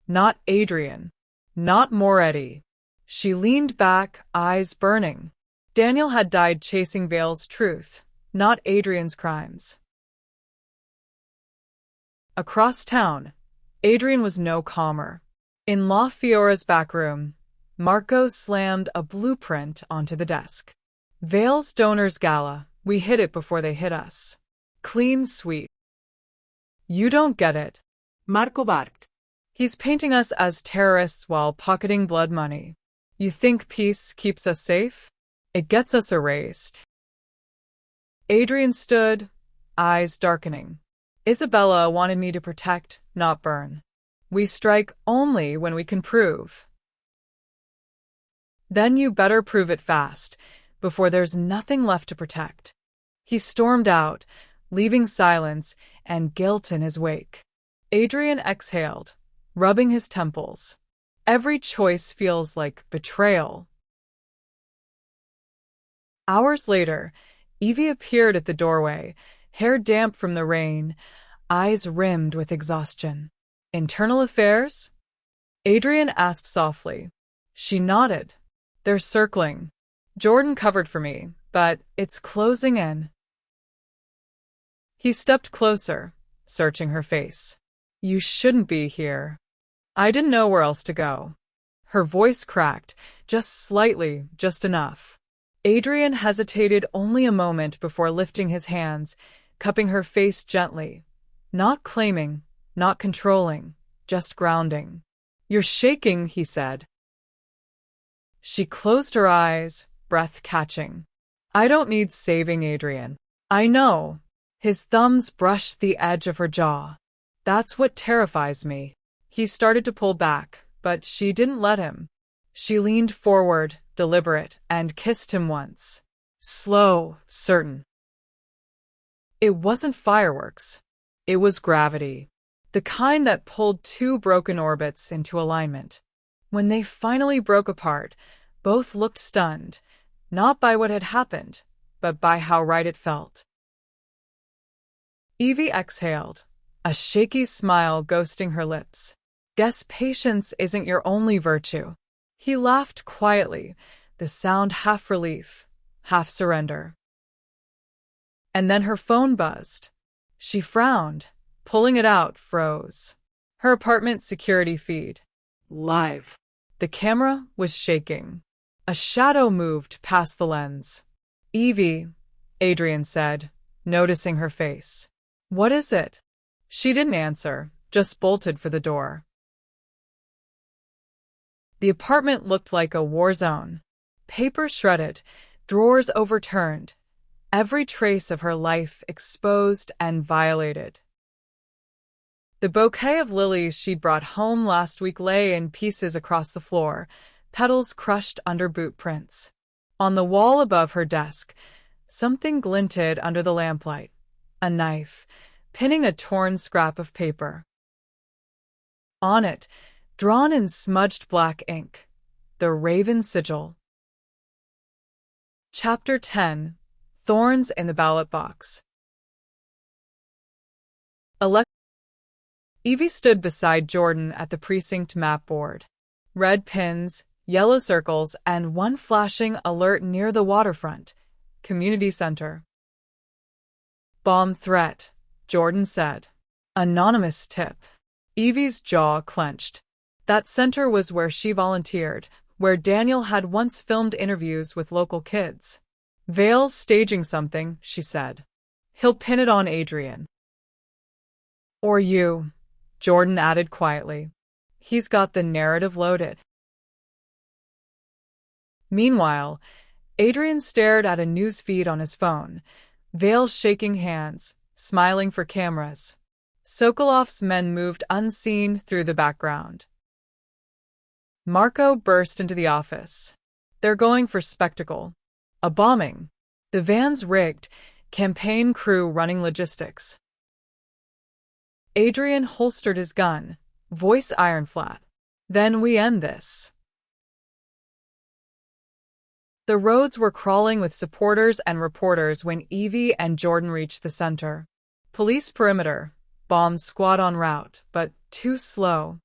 S1: Not Adrian. Not Moretti. She leaned back, eyes burning. Daniel had died chasing Vale's truth, not Adrian's crimes. Across town, Adrian was no calmer. In La Fiora's back room, Marco slammed a blueprint onto the desk. Vale's Donors Gala, we hit it before they hit us. Clean sweep. You don't get it.
S2: Marco barked.
S1: He's painting us as terrorists while pocketing blood money. You think peace keeps us safe? It gets us erased. Adrian stood, eyes darkening. Isabella wanted me to protect, not burn. We strike only when we can prove. Then you better prove it fast, before there's nothing left to protect. He stormed out, leaving silence and guilt in his wake. Adrian exhaled, rubbing his temples. Every choice feels like betrayal. Hours later, Evie appeared at the doorway, hair damp from the rain, eyes rimmed with exhaustion. Internal Affairs? Adrian asked softly. She nodded. They're circling. Jordan covered for me, but it's closing in. He stepped closer, searching her face. You shouldn't be here. I didn't know where else to go. Her voice cracked, just slightly, just enough. Adrian hesitated only a moment before lifting his hands, cupping her face gently. Not claiming, not controlling, just grounding. You're shaking, he said. She closed her eyes, breath catching. I don't need saving, Adrian. I know. His thumbs brushed the edge of her jaw. That's what terrifies me. He started to pull back, but she didn't let him. She leaned forward, deliberate, and kissed him once. Slow, certain. It wasn't fireworks. It was gravity. The kind that pulled two broken orbits into alignment. When they finally broke apart, both looked stunned, not by what had happened, but by how right it felt. Evie exhaled, a shaky smile ghosting her lips. Guess patience isn't your only virtue. He laughed quietly, the sound half relief, half surrender. And then her phone buzzed. She frowned, pulling it out, froze. Her apartment security feed.
S2: Live.
S1: The camera was shaking. A shadow moved past the lens. "Evie," Adrian said, noticing her face. "What is it?" She didn't answer, just bolted for the door. The apartment looked like a war zone. Papers shredded, drawers overturned, every trace of her life exposed and violated. The bouquet of lilies she'd brought home last week lay in pieces across the floor, petals crushed under boot prints. On the wall above her desk, something glinted under the lamplight. A knife, pinning a torn scrap of paper. On it, drawn in smudged black ink, the Raven sigil. Chapter 10. Thorns in the Ballot Box. Evie stood beside Jordan at the precinct map board. Red pins, yellow circles, and one flashing alert near the waterfront. Community center. "Bomb threat," Jordan said. "Anonymous tip." Evie's jaw clenched. That center was where she volunteered, where Daniel had once filmed interviews with local kids. "Vale's staging something," she said. "He'll pin it on Adrian." "Or you," Jordan added quietly. "He's got the narrative loaded." Meanwhile, Adrian stared at a news feed on his phone, Vale shaking hands, smiling for cameras. Sokolov's men moved unseen through the background. Marco burst into the office. "They're going for spectacle. A bombing. The van's rigged, campaign crew running logistics." Adrian holstered his gun, voice iron flat. "Then we end this." The roads were crawling with supporters and reporters when Evie and Jordan reached the center. Police perimeter, bomb squad en route, but too slow.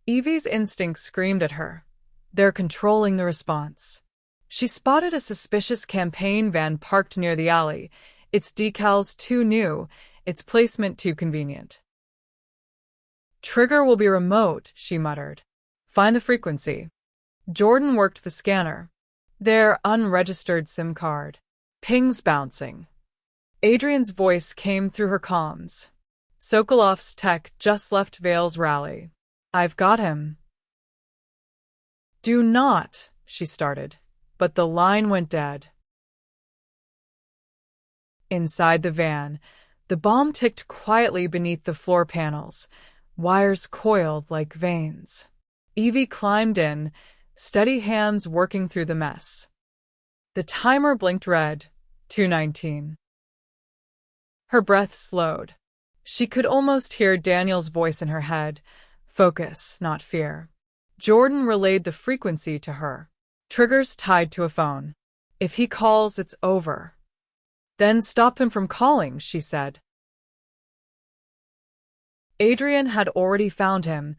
S1: Evie's instinct screamed at her. They're controlling the response. She spotted a suspicious campaign van parked near the alley, its decals too new, its placement too convenient. "Trigger will be remote," she muttered. "Find the frequency." Jordan worked the scanner. Their unregistered SIM card. Pings bouncing. Adrian's voice came through her comms. "Sokolov's tech just left Vale's rally. I've got him." "Do not," she started, but the line went dead. Inside the van, the bomb ticked quietly beneath the floor panels, wires coiled like veins. Evie climbed in, steady hands working through the mess. The timer blinked red, 2:19. Her breath slowed. She could almost hear Daniel's voice in her head. Focus, not fear. Jordan relayed the frequency to her. "Triggers tied to a phone. If he calls, it's over." "Then stop him from calling," she said. Adrian had already found him,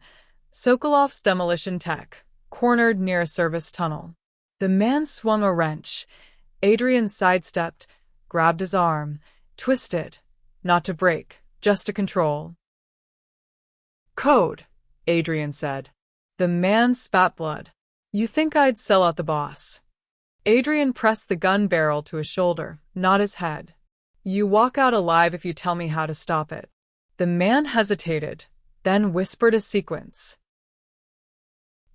S1: Sokolov's demolition tech, cornered near a service tunnel. The man swung a wrench. Adrian sidestepped, grabbed his arm, twisted, not to break, just to control. "Code," Adrian said. The man spat blood. "You think I'd sell out the boss?" Adrian pressed the gun barrel to his shoulder, not his head. "You walk out alive if you tell me how to stop it." The man hesitated, then whispered a sequence.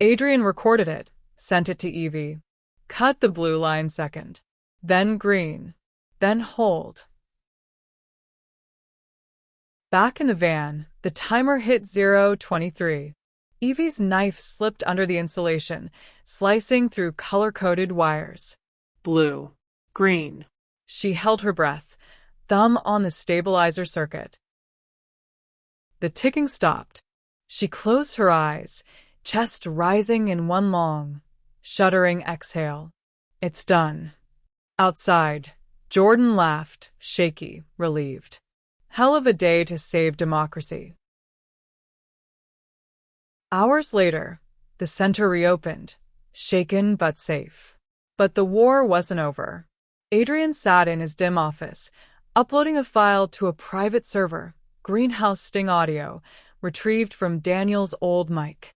S1: Adrian recorded it, sent it to Evie. "Cut the blue line second. Then green. Then hold." Back in the van, the timer hit 0:23. Evie's knife slipped under the insulation, slicing through color-coded wires.
S2: Blue. Green.
S1: She held her breath, thumb on the stabilizer circuit. The ticking stopped. She closed her eyes, chest rising in one long, shuddering exhale. "It's done." Outside, Jordan laughed, shaky, relieved. Hell of a day to save democracy. Hours later, The center reopened, shaken but safe. But the war wasn't over. Adrian sat in his dim office, uploading a file to a private server, Greenhouse Sting Audio, retrieved from Daniel's old mic.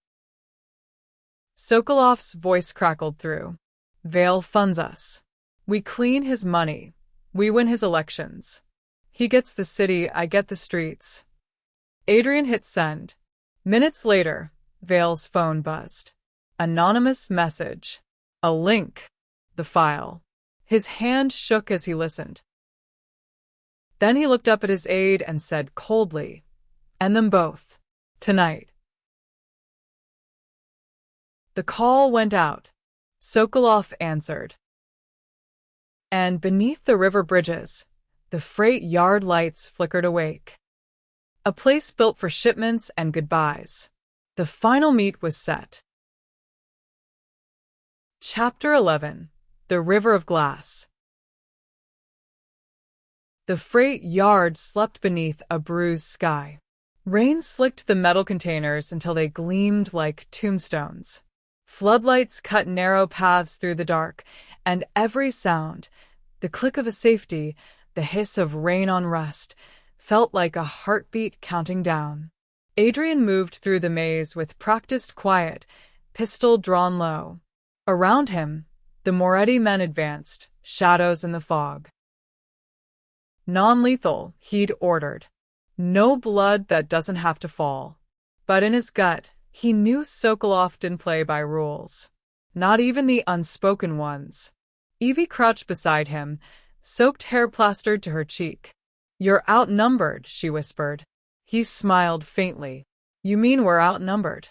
S1: Sokolov's voice crackled through. Vale funds us. We clean his money. We win his elections. He gets the city, I get the streets. Adrian hit send. Minutes later, Vale's phone buzzed. Anonymous message. A link. The file. His hand shook as he listened. Then he looked up at his aide and said coldly, "End them both. Tonight." The call went out. Sokolov answered. And beneath the river bridges, the freight yard lights flickered awake. A place built for shipments and goodbyes. The final meet was set. Chapter 11. The River of Glass. The freight yard slept beneath a bruised sky. Rain slicked the metal containers until they gleamed like tombstones. Floodlights cut narrow paths through the dark, and every sound, the click of a safety, the hiss of rain on rust, felt like a heartbeat counting down. Adrian moved through the maze with practiced quiet, pistol drawn low. Around him, the Moretti men advanced, shadows in the fog. Non-lethal, he'd ordered. No blood that doesn't have to fall. But in his gut, he knew Sokolov didn't play by rules. Not even the unspoken ones. Evie crouched beside him, soaked hair plastered to her cheek. "You're outnumbered," she whispered. He smiled faintly. "You mean we're outnumbered?"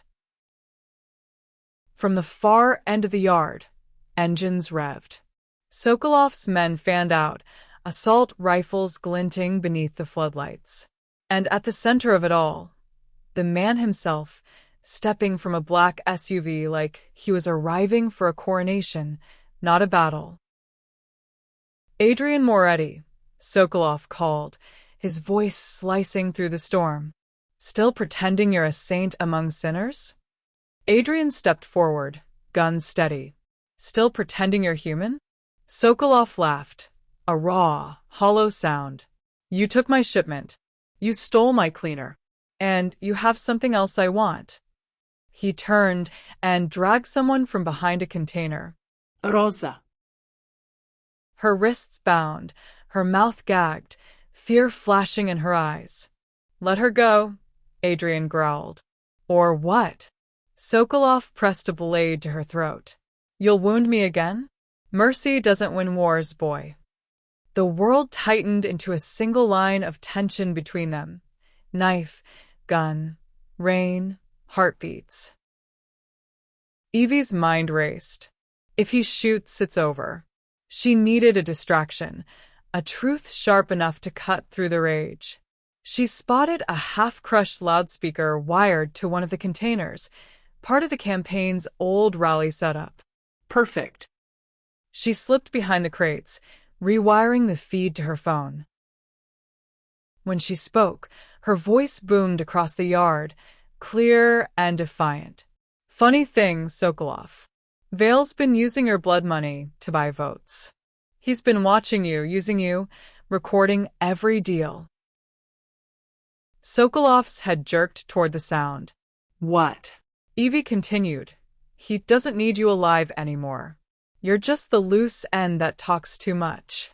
S1: From the far end of the yard, engines revved. Sokolov's men fanned out, assault rifles glinting beneath the floodlights. And at the center of it all, the man himself, stepping from a black SUV like he was arriving for a coronation, not a battle. "Adrian Moretti," Sokolov called, his voice slicing through the storm. "Still pretending you're a saint among sinners?" Adrian stepped forward, gun steady. "Still pretending you're human?" Sokolov laughed, a raw, hollow sound. "You took my shipment. You stole my cleaner. And you have something else I want." He turned and dragged someone from behind a container.
S2: Rosa.
S1: Her wrists bound, her mouth gagged, fear flashing in her eyes. "Let her go," Adrian growled. "Or what?" Sokolov pressed a blade to her throat. "You'll wound me again?" "Mercy doesn't win wars, boy." The world tightened into a single line of tension between them. Knife, gun, rain, heartbeats. Evie's mind raced. If he shoots, it's over. She needed a distraction, a truth sharp enough to cut through the rage. She spotted a half-crushed loudspeaker wired to one of the containers, part of the campaign's old rally setup.
S2: Perfect.
S1: She slipped behind the crates, rewiring the feed to her phone. When she spoke, her voice boomed across the yard, clear and defiant. "Funny thing, Sokolov. Vale's been using your blood money to buy votes. He's been watching you, using you, recording every deal." Sokolov's head jerked toward the sound.
S2: What?
S1: Evie continued. "He doesn't need you alive anymore. You're just the loose end that talks too much."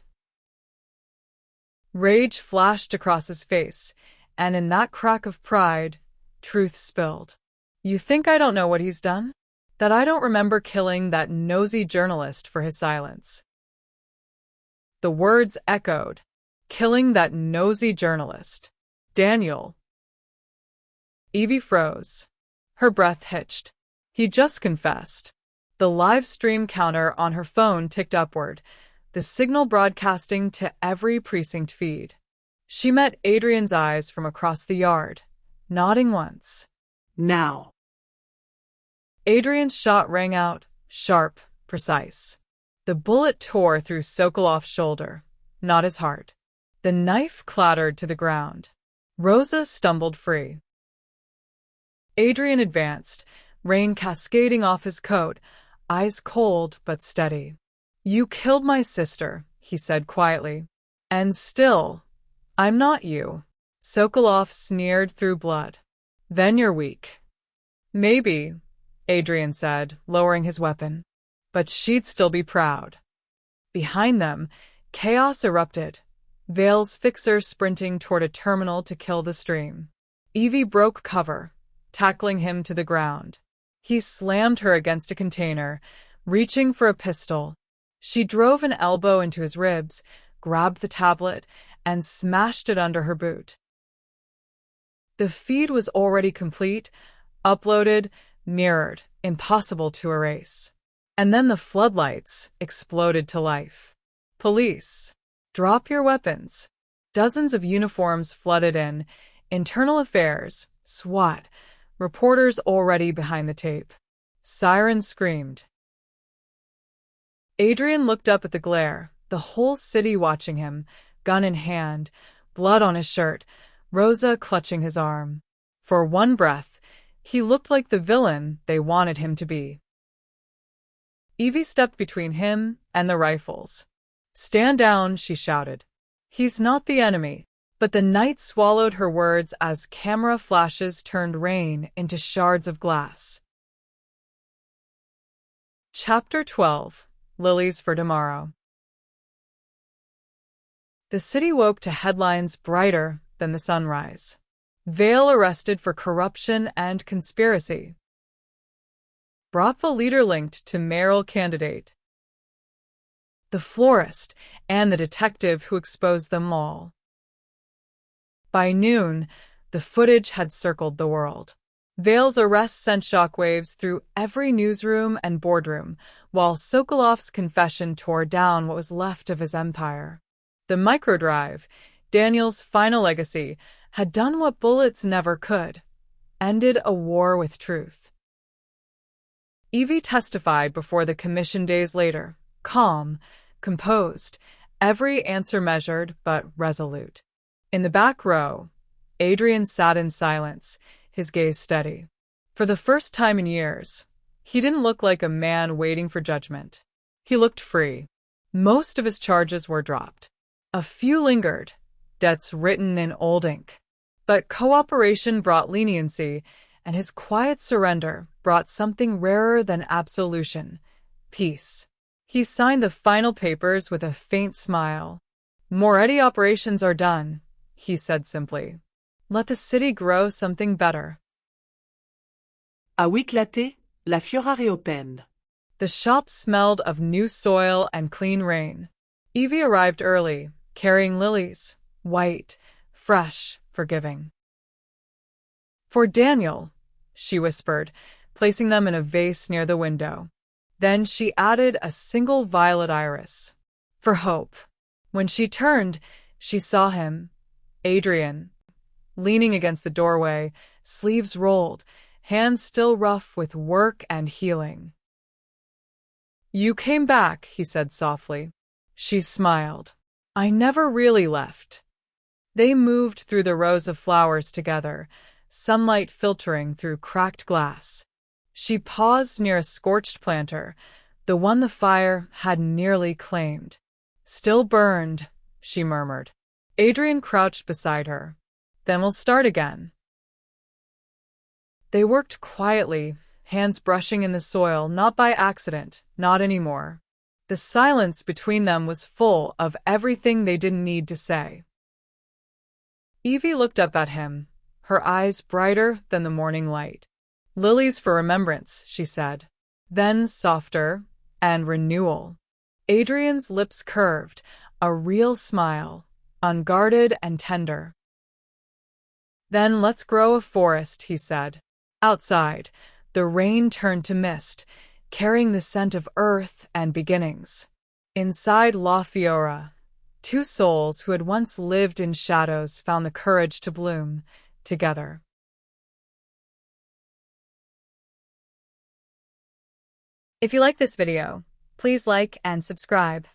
S1: Rage flashed across his face, and in that crack of pride, truth spilled. "You think I don't know what he's done? That I don't remember killing that nosy journalist for his silence?" The words echoed. Killing that nosy journalist. Daniel. Evie froze. Her breath hitched. He just confessed. The live stream counter on her phone ticked upward, the signal broadcasting to every precinct feed. She met Adrian's eyes from across the yard, nodding once.
S2: Now.
S1: Adrian's shot rang out, sharp, precise. The bullet tore through Sokolov's shoulder, not his heart. The knife clattered to the ground. Rosa stumbled free. Adrian advanced, rain cascading off his coat, eyes cold but steady. "You killed my sister," he said quietly. "And still, I'm not you." Sokolov sneered through blood. "Then you're weak." "Maybe," Adrian said, lowering his weapon. "But she'd still be proud." Behind them, chaos erupted. Vale's fixer sprinting toward a terminal to kill the stream. Evie broke cover, tackling him to the ground. He slammed her against a container, reaching for a pistol. She drove an elbow into his ribs, grabbed the tablet, and smashed it under her boot. The feed was already complete, uploaded, mirrored, impossible to erase. And then the floodlights exploded to life. Police. Drop your weapons. Dozens of uniforms flooded in. Internal Affairs, SWAT, reporters already behind the tape. Sirens screamed. Adrian looked up at the glare, the whole city watching him, gun in hand, blood on his shirt, Rosa clutching his arm. For one breath, he looked like the villain they wanted him to be. Evie stepped between him and the rifles. "Stand down," she shouted. "He's not the enemy." But the night swallowed her words as camera flashes turned rain into shards of glass. Chapter 12. Lilies for Tomorrow. The city woke to headlines brighter than the sunrise. Vale arrested for corruption and conspiracy. Bratva leader linked to mayoral candidate. The florist and the detective who exposed them all. By noon, the footage had circled the world. Vale's arrest sent shockwaves through every newsroom and boardroom, while Sokolov's confession tore down what was left of his empire. The microdrive, Daniel's final legacy, had done what bullets never could, ended a war with truth. Evie testified before the commission days later, calm, composed, every answer measured but resolute. In the back row, Adrian sat in silence, his gaze steady. For the first time in years, he didn't look like a man waiting for judgment. He looked free. Most of his charges were dropped. A few lingered, debts written in old ink. But cooperation brought leniency, and his quiet surrender brought something rarer than absolution: peace. He signed the final papers with a faint smile. "Moretti operations are done," he said simply. "Let the city grow something better."
S2: À huis éclaté, la fiora réopened.
S1: The shop smelled of new soil and clean rain. Evie arrived early, carrying lilies, white, fresh, forgiving. "For Daniel," she whispered, placing them in a vase near the window. Then she added a single violet iris. "For hope." When she turned, she saw him, Adrian, leaning against the doorway, sleeves rolled, hands still rough with work and healing. "You came back," he said softly. She smiled. "I never really left." They moved through the rows of flowers together, sunlight filtering through cracked glass. She paused near a scorched planter, the one the fire had nearly claimed. "Still burned," she murmured. Adrian crouched beside her. "Then we'll start again." They worked quietly, hands brushing in the soil, not by accident, not anymore. The silence between them was full of everything they didn't need to say. Evie looked up at him, her eyes brighter than the morning light. "Lilies for remembrance," she said. Then softer, "and renewal." Adrian's lips curved, a real smile, unguarded and tender. "Then let's grow a forest," he said. Outside, the rain turned to mist, carrying the scent of earth and beginnings. Inside La Fiora, two souls who had once lived in shadows found the courage to bloom together. If you like this video, please like and subscribe.